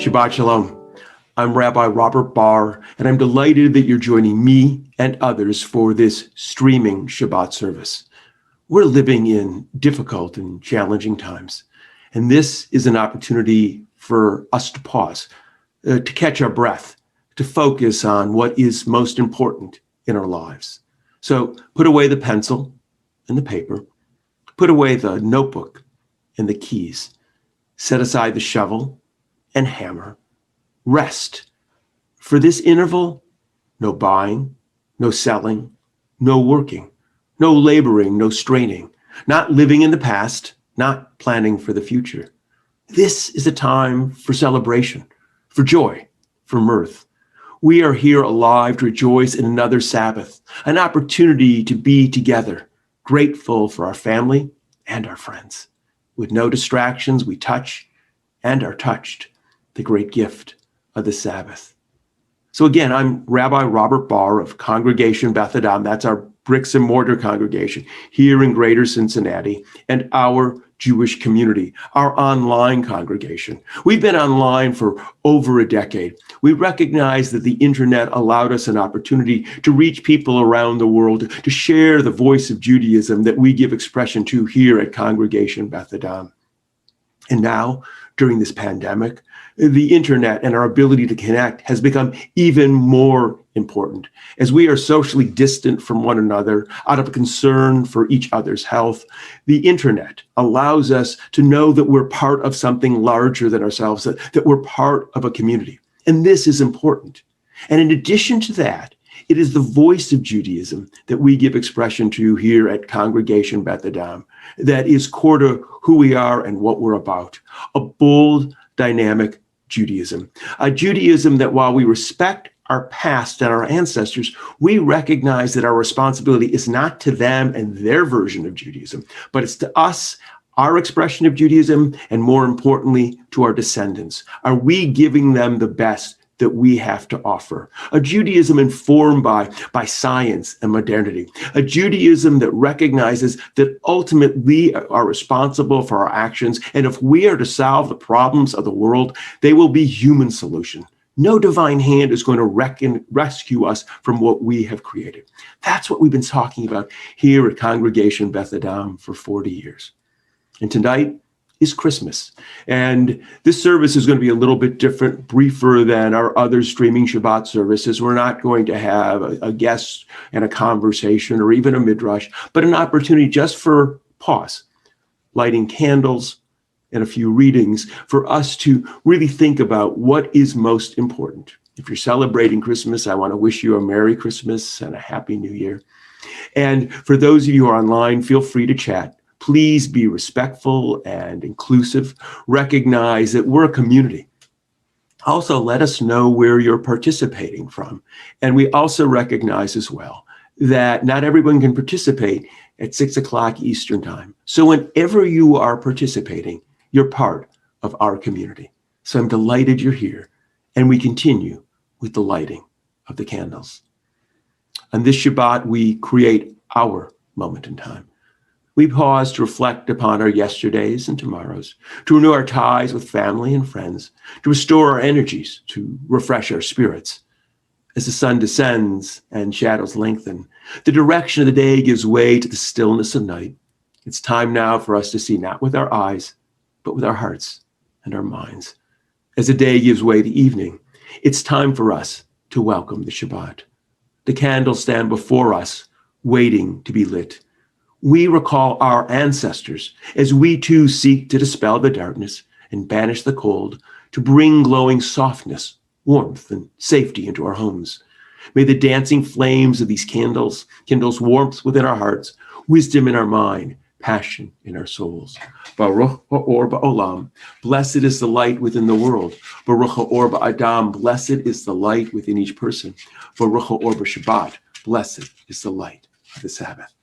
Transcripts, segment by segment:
Shabbat Shalom. I'm Rabbi Robert Barr, and I'm delighted that you're joining me and others for this streaming Shabbat service. We're living in difficult and challenging times, and this is an opportunity for us to pause, to catch our breath, to focus on what is most important in our lives. So put away the pencil and the paper, put away the notebook and the keys, set aside the shovel and hammer, rest. For this interval, no buying, no selling, no working, no laboring, no straining, not living in the past, not planning for the future. This is a time for celebration, for joy, for mirth. We are here alive to rejoice in another Sabbath, an opportunity to be together, grateful for our family and our friends. With no distractions, we touch and are touched, the great gift of the Sabbath. So again, I'm Rabbi Robert Barr of Congregation Beth Adam. That's our bricks and mortar congregation here in Greater Cincinnati, and our Jewish community, our online congregation. We've been online for over a decade. We recognize that the internet allowed us an opportunity to reach people around the world, to share the voice of Judaism that we give expression to here at Congregation Beth Adam. And now, during this pandemic, the internet and our ability to connect has become even more important as we are socially distant from one another out of concern for each other's health. The internet allows us to know that we're part of something larger than ourselves, that we're part of a community. And this is important. And in addition to that, it is the voice of Judaism that we give expression to here at Congregation Beth Adam that is core to who we are and what we're about. A bold, dynamic Judaism. A Judaism that while we respect our past and our ancestors, we recognize that our responsibility is not to them and their version of Judaism, but it's to us, our expression of Judaism, and more importantly, to our descendants. Are we giving them the best that we have to offer? A Judaism informed by science and modernity. A Judaism that recognizes that ultimately we are responsible for our actions, and if we are to solve the problems of the world, they will be human solution. No divine hand is going to rescue us from what we have created. That's what we've been talking about here at Congregation Beth Adam for 40 years. And tonight is Christmas. And this service is going to be a little bit different, briefer than our other streaming Shabbat services. We're not going to have a guest and a conversation or even a midrash, but an opportunity just for pause, lighting candles and a few readings for us to really think about what is most important. If you're celebrating Christmas, I want to wish you a Merry Christmas and a Happy New Year. And for those of you who are online, feel free to chat. Please be respectful and inclusive. Recognize that we're a community. Also, let us know where you're participating from. And we also recognize as well that not everyone can participate at 6 o'clock Eastern time. So whenever you are participating, you're part of our community. So I'm delighted you're here. And we continue with the lighting of the candles. On this Shabbat, we create our moment in time. We pause to reflect upon our yesterdays and tomorrows, to renew our ties with family and friends, to restore our energies, to refresh our spirits. As the sun descends and shadows lengthen, the direction of the day gives way to the stillness of night. It's time now for us to see not with our eyes, but with our hearts and our minds. As the day gives way to evening, it's time for us to welcome the Shabbat. The candles stand before us, waiting to be lit. We recall our ancestors as we too seek to dispel the darkness and banish the cold, to bring glowing softness, warmth, and safety into our homes. May the dancing flames of these candles kindle warmth within our hearts, wisdom in our mind, passion in our souls. Baruch ha'or ba'olam, blessed is the light within the world. Baruch ha'or ba'adam, blessed is the light within each person. Baruch ha'or b'Shabbat, blessed is the light of the Sabbath.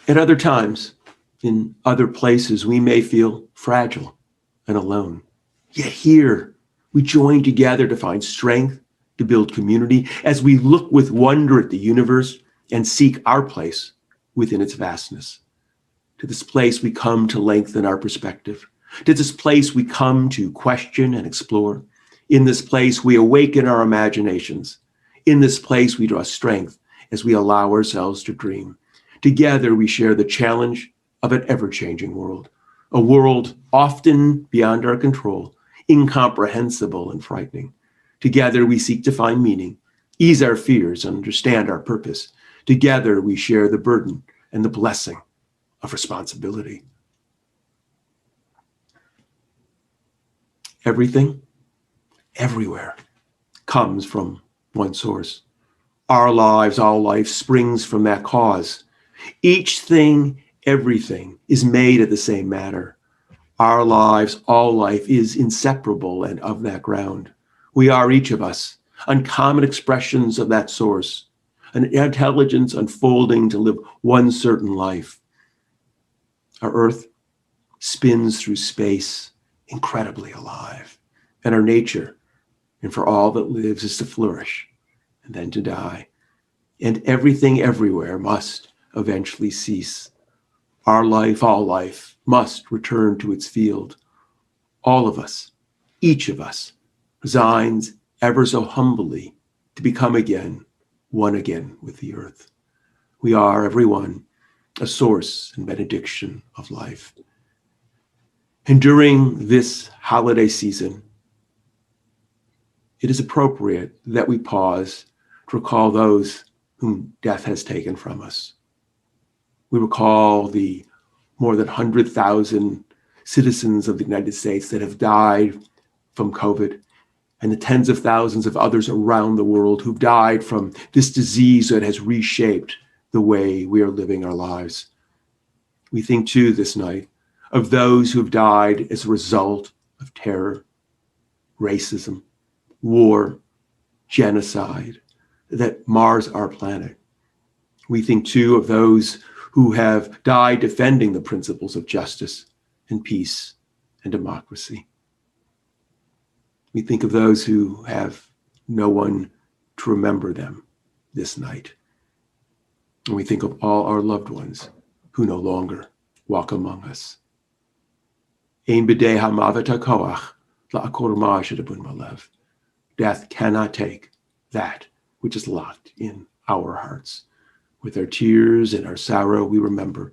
At other times, in other places, we may feel fragile and alone. Yet here, we join together to find strength, to build community, as we look with wonder at the universe and seek our place within its vastness. To this place we come to lengthen our perspective. To this place we come to question and explore. In this place we awaken our imaginations. In this place we draw strength as we allow ourselves to dream. Together we share the challenge of an ever-changing world, a world often beyond our control, incomprehensible and frightening. Together we seek to find meaning, ease our fears, and understand our purpose. Together we share the burden and the blessing of responsibility. Everything, everywhere, comes from one source. Our lives, all life, springs from that cause. Each thing, everything, is made of the same matter. Our lives, all life, is inseparable and of that ground. We are, each of us, uncommon expressions of that source, an intelligence unfolding to live one certain life. Our earth spins through space, incredibly alive, and our nature, and for all that lives, is to flourish and then to die. And everything everywhere must eventually cease. Our life, all life, must return to its field. All of us, each of us, resigns ever so humbly to become again one again with the earth. We are, everyone, a source and benediction of life. And during this holiday season, it is appropriate that we pause to recall those whom death has taken from us. We recall the more than 100,000 citizens of the United States that have died from COVID, and the tens of thousands of others around the world who've died from this disease that has reshaped the way we are living our lives. We think too this night of those who've died as a result of terror, racism, war, genocide that mars our planet. We think too of those who have died defending the principles of justice and peace and democracy. We think of those who have no one to remember them this night. And we think of all our loved ones who no longer walk among us. Ein b'dei hamavet hakoach la'akor ma shedabun malev. Death cannot take that which is locked in our hearts. With our tears and our sorrow, we remember.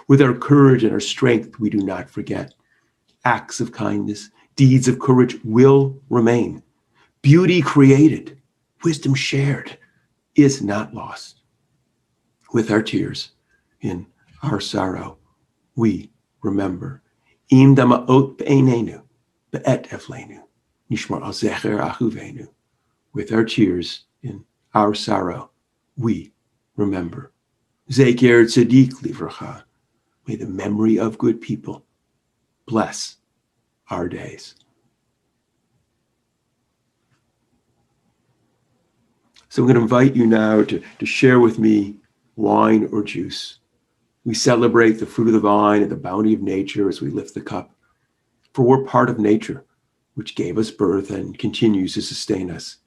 With our courage and our strength, we do not forget. Acts of kindness, deeds of courage will remain. Beauty created, wisdom shared, is not lost. With our tears, in our sorrow, we remember. Im dama'ot be'einenu, be'et evlenu, nishmar al zecher achuvenu. With our tears, in our sorrow, we remember. Zeker tzedek livracha. May the memory of good people bless our days. So I'm going to invite you now to share with me wine or juice. We celebrate the fruit of the vine and the bounty of nature as we lift the cup. For we're part of nature, which gave us birth and continues to sustain us.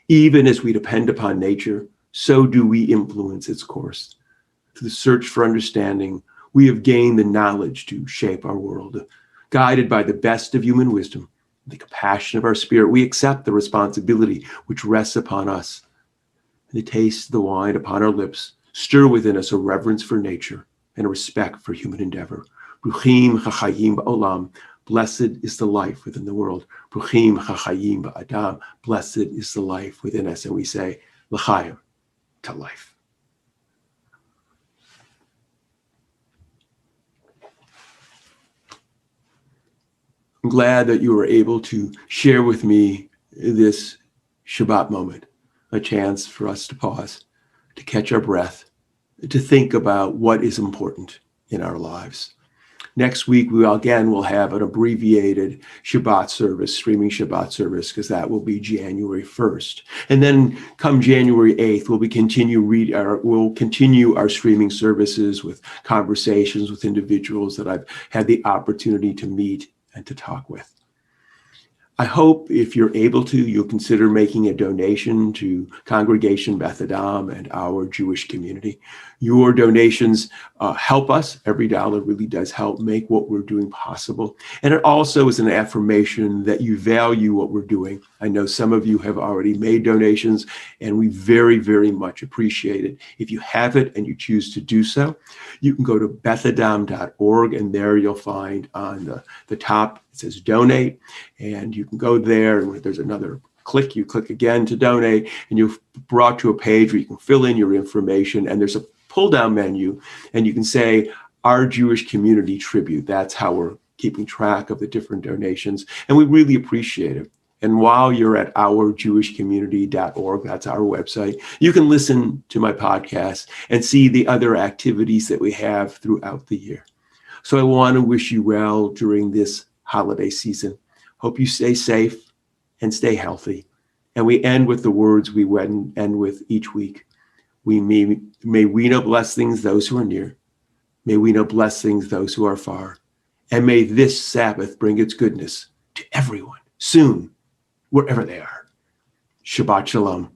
Even as we depend upon nature, so do we influence its course. Through the search for understanding, we have gained the knowledge to shape our world. Guided by the best of human wisdom, the compassion of our spirit, we accept the responsibility which rests upon us. And the taste of the wine upon our lips stir within us a reverence for nature and a respect for human endeavor. Bruchim chachayim ba'olam. Blessed is the life within the world. Bruchim chachayim ba'adam. Blessed is the life within us. And we say, l'chaim, to life. I'm glad that you were able to share with me this Shabbat moment, a chance for us to pause, to catch our breath, to think about what is important in our lives. Next week, we again will have an abbreviated Shabbat service, streaming Shabbat service, because that will be January 1st. And then come January 8th, we'll continue our streaming services with conversations with individuals that I've had the opportunity to meet and to talk with. I hope if you're able to, you'll consider making a donation to Congregation Beth Adam and our Jewish community. Your donations help us. Every dollar really does help make what we're doing possible. And it also is an affirmation that you value what we're doing. I know some of you have already made donations, and we very, very much appreciate it. If you have it and you choose to do so, you can go to bethadam.org, and there you'll find on the top, it says donate, and you can go there, and there's another click. You click again to donate, and you're brought to a page where you can fill in your information, and there's a pull-down menu, and you can say, Our Jewish Community Tribute. That's how we're keeping track of the different donations, and we really appreciate it. And while you're at ourjewishcommunity.org, that's our website, you can listen to my podcast and see the other activities that we have throughout the year. So I want to wish you well during this holiday season. Hope you stay safe and stay healthy. And we end with the words we end with each week. May we know blessings those who are near. May we know blessings those who are far. And may this Sabbath bring its goodness to everyone soon, wherever they are. Shabbat Shalom.